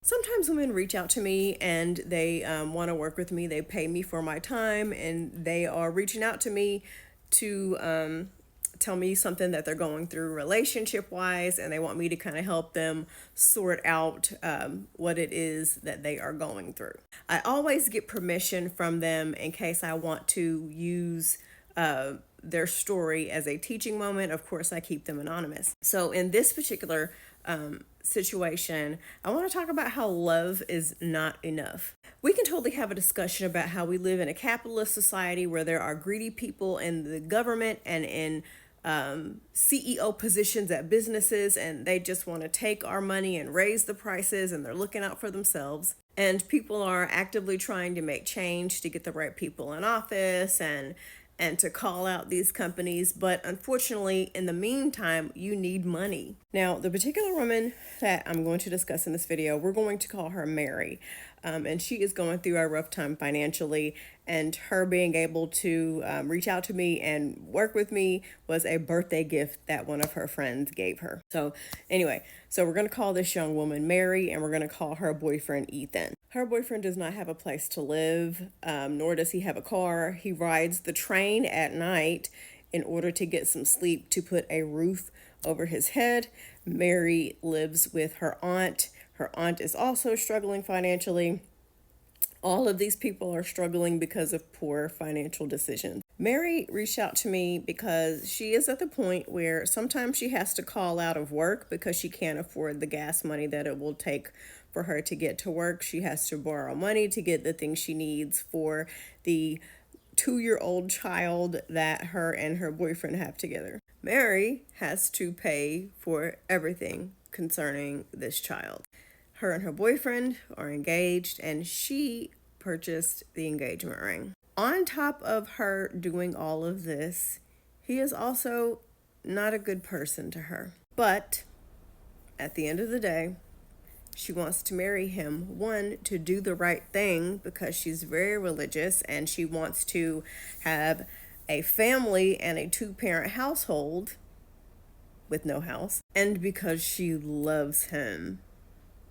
Sometimes women reach out to me and they want to work with me. They pay me for my time and they are reaching out to me to tell me something that they're going through relationship wise, and they want me to kind of help them sort out what it is that they are going through. I always get permission from them in case I want to use their story as a teaching moment. Of course, I keep them anonymous. So in this particular situation, I want to talk about how love is not enough. We can totally have a discussion about how we live in a capitalist society where there are greedy people in the government and in CEO positions at businesses, and they just want to take our money and raise the prices, and they're looking out for themselves. And people are actively trying to make change to get the right people in office and to call out these companies. But unfortunately, in the meantime, you need money. Now, the particular woman that I'm going to discuss in this video, we're going to call her Mary. And she is going through a rough time financially, and her being able to reach out to me and work with me was a birthday gift that one of her friends gave her. So anyway, we're going to call this young woman Mary, and we're going to call her boyfriend Ethan. Her boyfriend does not have a place to live, nor does he have a car. He rides the train at night in order to get some sleep, to put a roof over his head. Mary lives with her aunt. Her aunt is also struggling financially. All of these people are struggling because of poor financial decisions. Mary reached out to me because she is at the point where sometimes she has to call out of work because she can't afford the gas money that it will take for her to get to work. She has to borrow money to get the things she needs for the 2-year-old child that her and her boyfriend have together. Mary has to pay for everything concerning this child. Her and her boyfriend are engaged, and she purchased the engagement ring. On top of her doing all of this, he is also not a good person to her. But at the end of the day, she wants to marry him, one, to do the right thing because she's very religious and she wants to have a family and a 2-parent household with no house, and because she loves him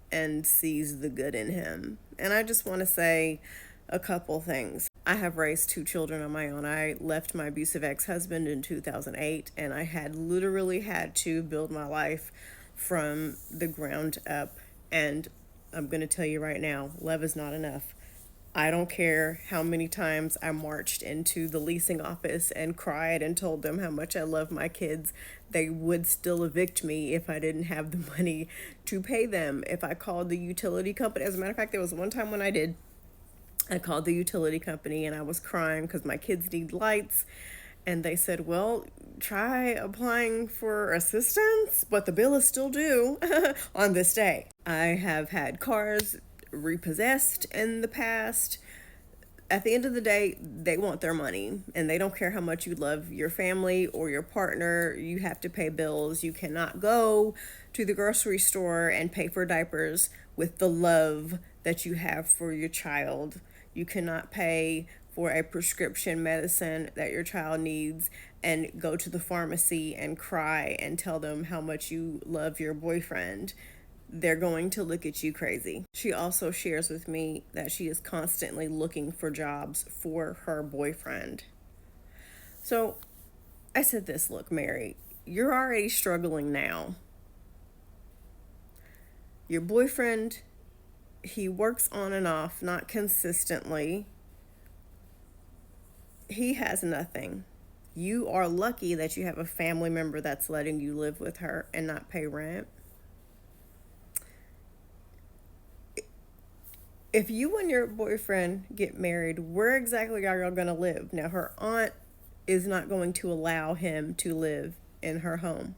and sees the good in him. And I just want to say a couple things. I have raised 2 children on my own. I left my abusive ex-husband in 2008, and I had literally had to build my life from the ground up. And I'm going to tell you right now, love is not enough. I don't care how many times I marched into the leasing office and cried and told them how much I love my kids. They would still evict me if I didn't have the money to pay them. If I called the utility company, as a matter of fact, there was one time when I called the utility company and I was crying because my kids need lights. And they said, well, try applying for assistance, but the bill is still due on this day. I have had cars repossessed in the past. At the end of the day, they want their money, and they don't care how much you love your family or your partner. You have to pay bills. You cannot go to the grocery store and pay for diapers with the love that you have for your child. You cannot pay for a prescription medicine that your child needs and go to the pharmacy and cry and tell them how much you love your boyfriend. They're going to look at you crazy. She also shares with me that she is constantly looking for jobs for her boyfriend. So I said this, look, Mary, you're already struggling now. Your boyfriend, he works on and off, not consistently. He has nothing. You are lucky that you have a family member that's letting you live with her and not pay rent. If you and your boyfriend get married, where exactly are y'all going to live? Now, her aunt is not going to allow him to live in her home.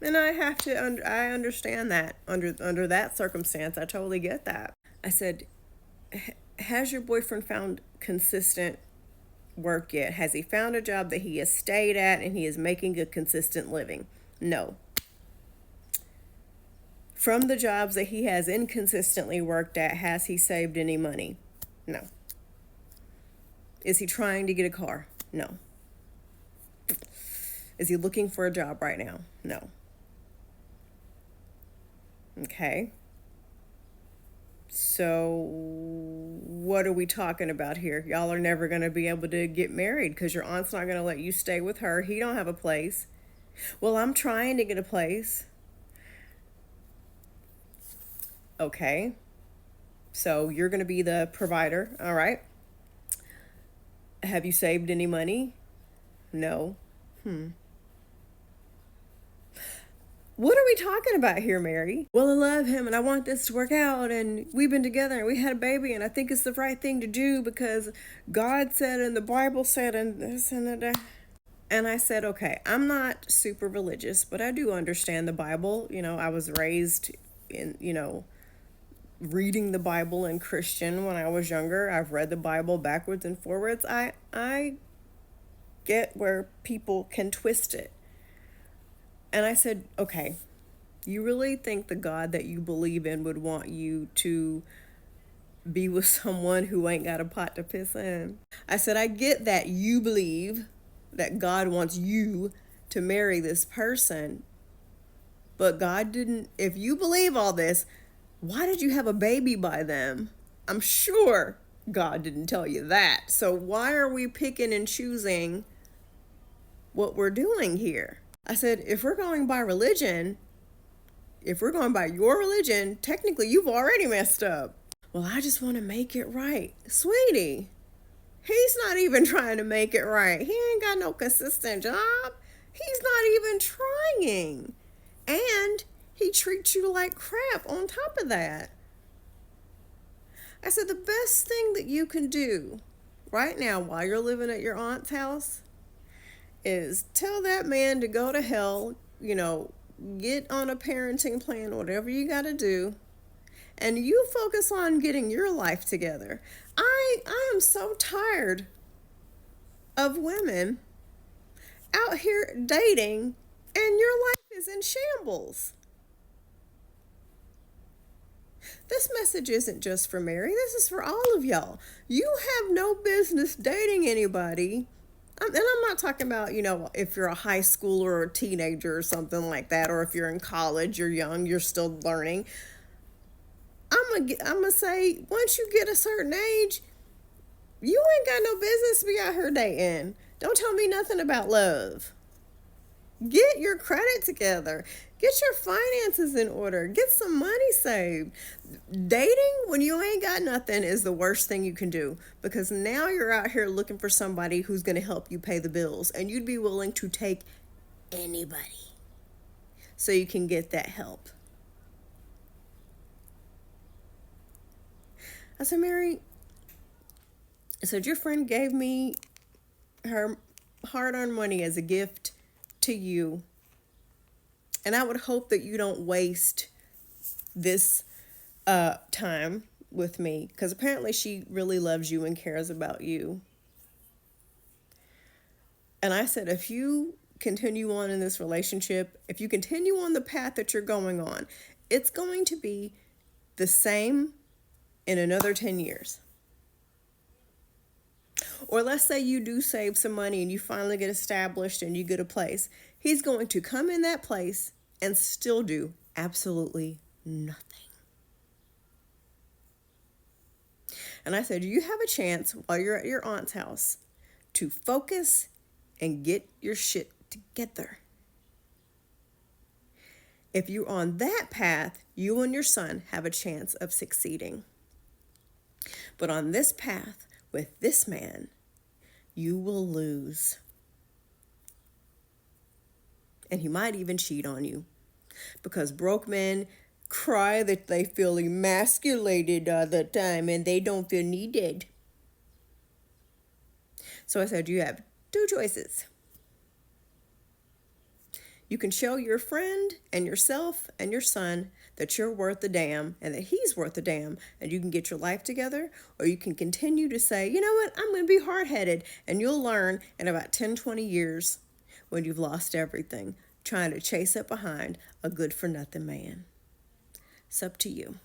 And I have to, I understand that under that circumstance. I totally get that. I said, has your boyfriend found consistent work yet? Has he found a job that he has stayed at and he is making a consistent living? No. From the jobs that he has inconsistently worked at, has he saved any money? No. Is he trying to get a car? No. Is he looking for a job right now? No. Okay. So, what are we talking about here? Y'all are never going to be able to get married because your aunt's not going to let you stay with her. He don't have a place. Well, I'm trying to get a place. Okay. So, you're going to be the provider, all right? Have you saved any money? No. What are we talking about here, Mary? Well, I love him and I want this to work out, and we've been together and we had a baby, and I think it's the right thing to do because God said and the Bible said and this and that. And I said, okay, I'm not super religious, but I do understand the Bible. I was raised in, reading the Bible and Christian when I was younger. I've read the Bible backwards and forwards. I get where people can twist it. And I said, okay, you really think the God that you believe in would want you to be with someone who ain't got a pot to piss in? I said, I get that you believe that God wants you to marry this person, but God didn't. If you believe all this, why did you have a baby by them? I'm sure God didn't tell you that. So why are we picking and choosing what we're doing here? I said, if we're going by religion, if we're going by your religion, technically you've already messed up. Well, I just want to make it right. Sweetie, he's not even trying to make it right. He ain't got no consistent job. He's not even trying. And he treats you like crap on top of that. I said, the best thing that you can do right now while you're living at your aunt's house is tell that man to go to hell, get on a parenting plan, whatever you got to do, and you focus on getting your life together. I am so tired of women out here dating and your life is in shambles. This message isn't just for Mary. This is for all of y'all. You have no business dating anybody. And I'm not talking about, if you're a high schooler or a teenager or something like that, or if you're in college, you're young, you're still learning. I'm gonna say, once you get a certain age, you ain't got no business to be out here dating. Don't tell me nothing about love. Get your credit together. Get your finances in order. Get some money saved. Dating when you ain't got nothing is the worst thing you can do, because now you're out here looking for somebody who's going to help you pay the bills, and you'd be willing to take anybody so you can get that help. I said, Mary, your friend gave me her hard-earned money as a gift to you, and I would hope that you don't waste this time with me, because apparently she really loves you and cares about you. And I said, if you continue on in this relationship, if you continue on the path that you're going on, it's going to be the same in another 10 years. Or let's say you do save some money and you finally get established and you get a place. He's going to come in that place and still do absolutely nothing. And I said, you have a chance while you're at your aunt's house to focus and get your shit together. If you're on that path, you and your son have a chance of succeeding. But on this path with this man, you will lose. And he might even cheat on you, because broke men cry that they feel emasculated all the time and they don't feel needed. So I said, you have two choices. You can show your friend and yourself and your son that you're worth a damn and that he's worth a damn, and you can get your life together, or you can continue to say, you know what, I'm going to be hard-headed, and you'll learn in about 10, 20 years when you've lost everything, trying to chase up behind a good-for-nothing man. It's up to you.